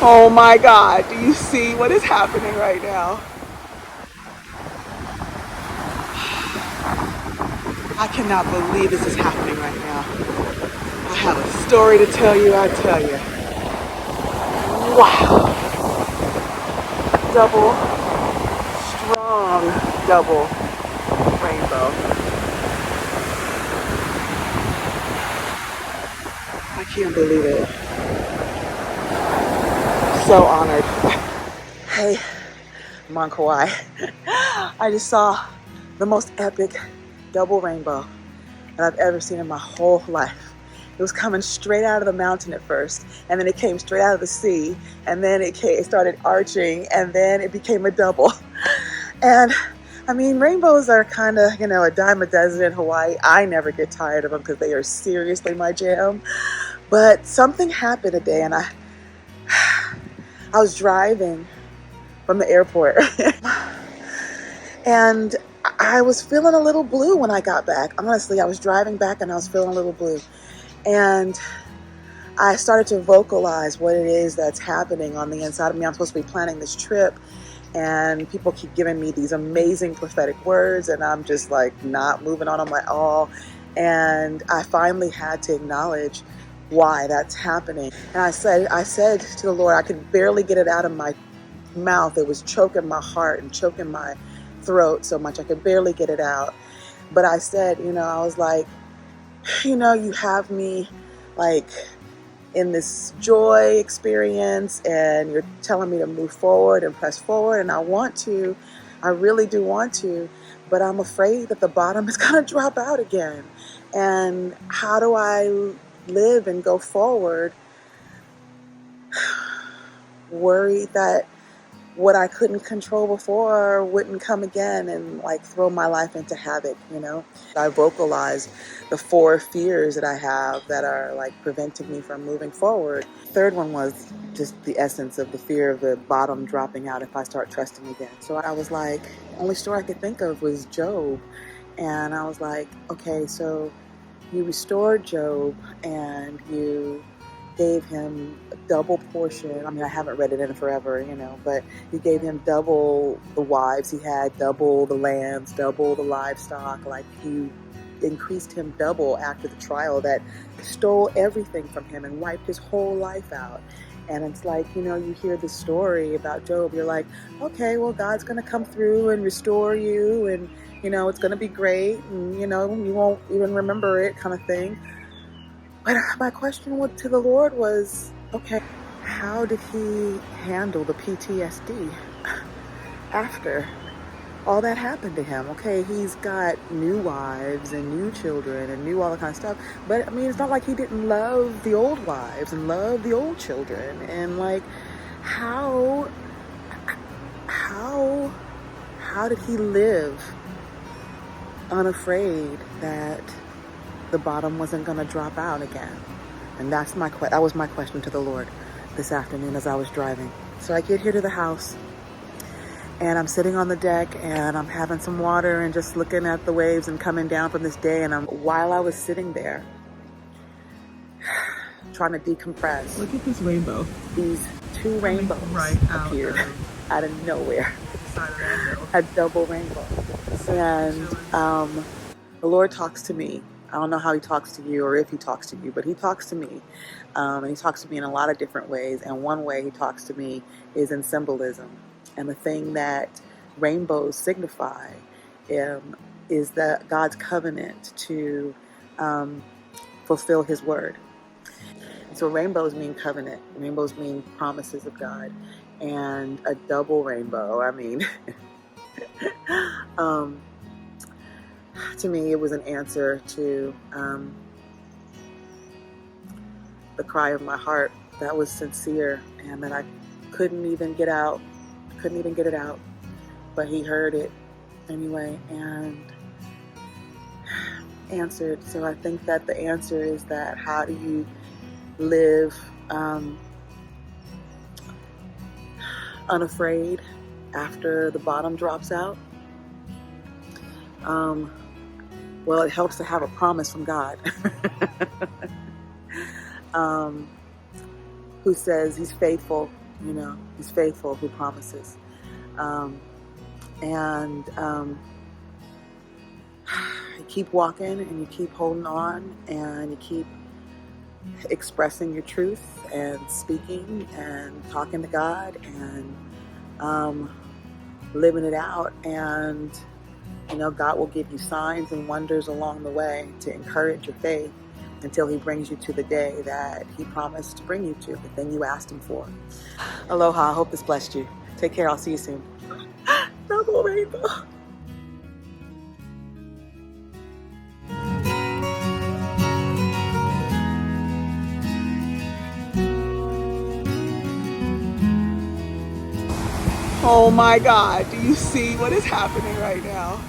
Oh my God, do you see what is happening right now? I cannot believe this is happening right now. I have a story to tell you, I tell you. Wow. Double, strong double rainbow. I can't believe it. So honored. Hey, I'm on Kauai. I just saw the most epic double rainbow that I've ever seen in my whole life. It was coming straight out of the mountain at first, and then it came straight out of the sea, and then it started arching, and then it became a double. And I mean, rainbows are kind of, a dime a dozen in Hawaii. I never get tired of them because they are seriously my jam. But something happened today, and I was driving from the airport, and I was feeling a little blue when I got back. Honestly, I was driving back and I was feeling a little blue. And I started to vocalize what it is that's happening on the inside of me. I'm supposed to be planning this trip, and people keep giving me these amazing prophetic words, and I'm just like not moving on them at all. And I finally had to acknowledge why that's happening. And I said to the Lord, I could barely get it out of my mouth. It was choking my heart and choking my throat so much I could barely get it out. But I said, I was like, you have me like in this joy experience, and you're telling me to move forward and press forward, and I really do want to, but I'm afraid that the bottom is going to drop out again. And how do I live and go forward worried that what I couldn't control before wouldn't come again and like throw my life into havoc, I vocalize the 4 fears that I have that are like preventing me from moving forward. Third one was just the essence of the fear of the bottom dropping out if I start trusting again. So I was like, the only story I could think of was Job. And I was like, okay, so you restored Job and you gave him a double portion. I mean, I haven't read it in forever, but you gave him double the wives he had, double the lands, double the livestock. Like, you increased him double after the trial that stole everything from him and wiped his whole life out. And it's like, you hear the story about Job, you're like, okay, well, God's going to come through and restore you, and, it's going to be great, and, you won't even remember it, kind of thing. But my question to the Lord was, okay, how did he handle the PTSD after all that happened to him? Okay, he's got new wives and new children and new all that kind of stuff. But I mean, it's not like he didn't love the old wives and love the old children. And like, how did he live unafraid that the bottom wasn't going to drop out again? And that was my question to the Lord this afternoon as I was driving. So I get here to the house, and I'm sitting on the deck, and I'm having some water and just looking at the waves and coming down from this day. And while I was sitting there trying to decompress, look at this rainbow. These 2 rainbows appeared out of nowhere. A double rainbow. And the Lord talks to me. I don't know how he talks to you or if he talks to you, but he talks to me. And he talks to me in a lot of different ways. And one way he talks to me is in symbolism. And the thing that rainbows signify is that God's covenant to fulfill his word. So rainbows mean covenant. Rainbows mean promises of God. And a double rainbow, I mean, to me, it was an answer to the cry of my heart that was sincere and that I couldn't even get out. Couldn't even get it out. But he heard it anyway and answered. So I think that the answer is that how do you live unafraid after the bottom drops out? Well, it helps to have a promise from God who says he's faithful You know, He's faithful who promises. Um, and you keep walking and you keep holding on and you keep expressing your truth and speaking and talking to God and um, living it out. And, God will give you signs and wonders along the way to encourage your faith until He brings you to the day that He promised to bring you to, the thing you asked Him for. Aloha. I hope this blessed you. Take care. I'll see you soon. Double rainbow. Oh my God, do you see what is happening right now?